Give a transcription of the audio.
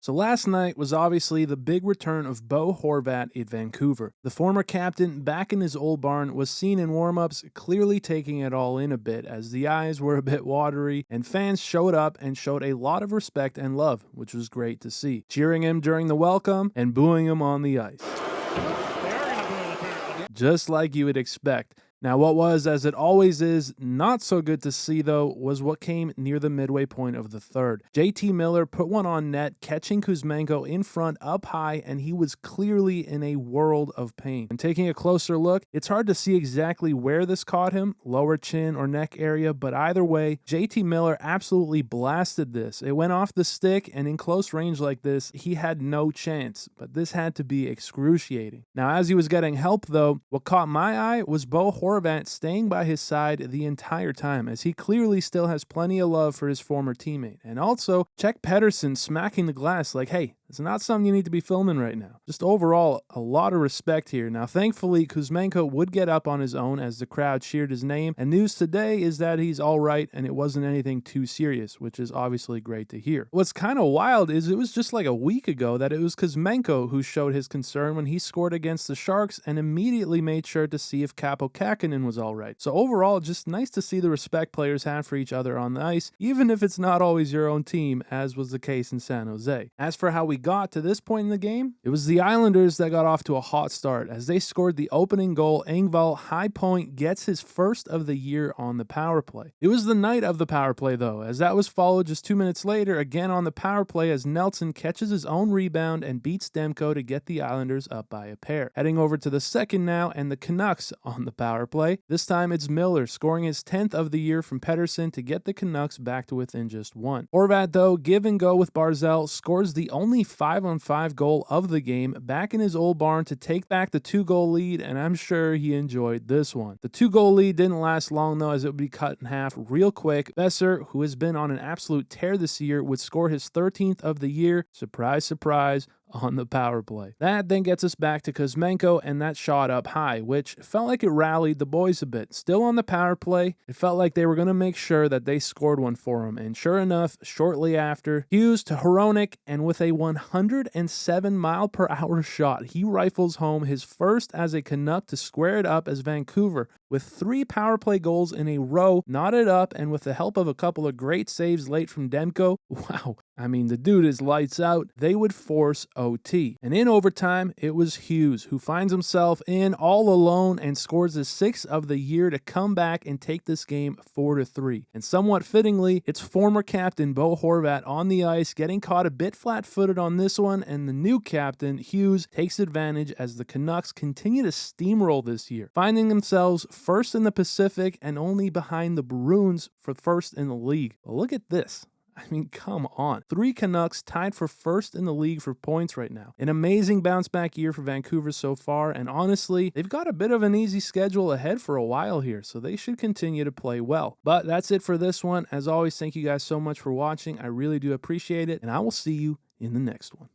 So last night was obviously the big return of Bo Horvat in Vancouver. The former captain, back in his old barn, was seen in warm-ups, clearly taking it all in a bit as the eyes were a bit watery, and fans showed up and showed a lot of respect and love, which was great to see, cheering him during the welcome and booing him on the ice. Just like you would expect. Now, what was, as it always is, not so good to see, though, was what came near the midway point of the third. JT Miller put one on net, catching Kuzmenko in front up high, and he was clearly in a world of pain. And taking a closer look, it's hard to see exactly where this caught him, lower chin or neck area, but either way, JT Miller absolutely blasted this. It went off the stick, and in close range like this, he had no chance, but this had to be excruciating. Now, as he was getting help, though, what caught my eye was Bo Horvat staying by his side the entire time, as he clearly still has plenty of love for his former teammate. And also, check Pettersson smacking the glass like, hey, it's not something you need to be filming right now. Just overall, a lot of respect here. Now, thankfully, Kuzmenko would get up on his own as the crowd cheered his name, and news today is that he's all right and it wasn't anything too serious, which is obviously great to hear. What's kind of wild is it was just like a week ago that it was Kuzmenko who showed his concern when he scored against the Sharks and immediately made sure to see if Kaapo Kähkönen was all right. So overall, just nice to see the respect players have for each other on the ice, even if it's not always your own team, as was the case in San Jose. As for how we got to this point in the game, it was the Islanders that got off to a hot start as they scored the opening goal. Engvall High Point gets his first of the year on the power play. It was the night of the power play though, as that was followed just 2 minutes later again on the power play as Nelson catches his own rebound and beats Demko to get the Islanders up by a pair. Heading over to the second now, and the Canucks on the power play. This time it's Miller scoring his 10th of the year from Pettersson to get the Canucks back to within just one. Horvat though, give and go with Barzal, scores the only 5-on-5 goal of the game back in his old barn to take back the 2-goal lead, and I'm sure he enjoyed this one. The 2-goal lead didn't last long though, as it would be cut in half real quick. Besser, who has been on an absolute tear this year, would score his 13th of the year. Surprise, surprise, on the power play. That then gets us back to Kuzmenko and that shot up high, which felt like it rallied the boys a bit. Still on the power play, it felt like they were going to make sure that they scored one for him, and sure enough, shortly after, Hughes to Hronek, and with a 107-mile-per-hour shot, he rifles home his first as a Canuck to square it up as Vancouver, with 3 power play goals in a row, knotted up, and with the help of a couple of great saves late from Demko. Wow, I mean, the dude is lights out. They would force OT. And in overtime, it was Hughes who finds himself in all alone and scores his 6th of the year to come back and take this game 4-3. And somewhat fittingly, it's former captain Bo Horvat on the ice, getting caught a bit flat-footed on this one, and the new captain, Hughes, takes advantage as the Canucks continue to steamroll this year, finding themselves first in the Pacific and only behind the Bruins for first in the league. But look at this. I mean, come on. 3 Canucks tied for first in the league for points right now. An amazing bounce-back year for Vancouver so far, and honestly, they've got a bit of an easy schedule ahead for a while here, so they should continue to play well. But that's it for this one. As always, thank you guys so much for watching. I really do appreciate it, and I will see you in the next one.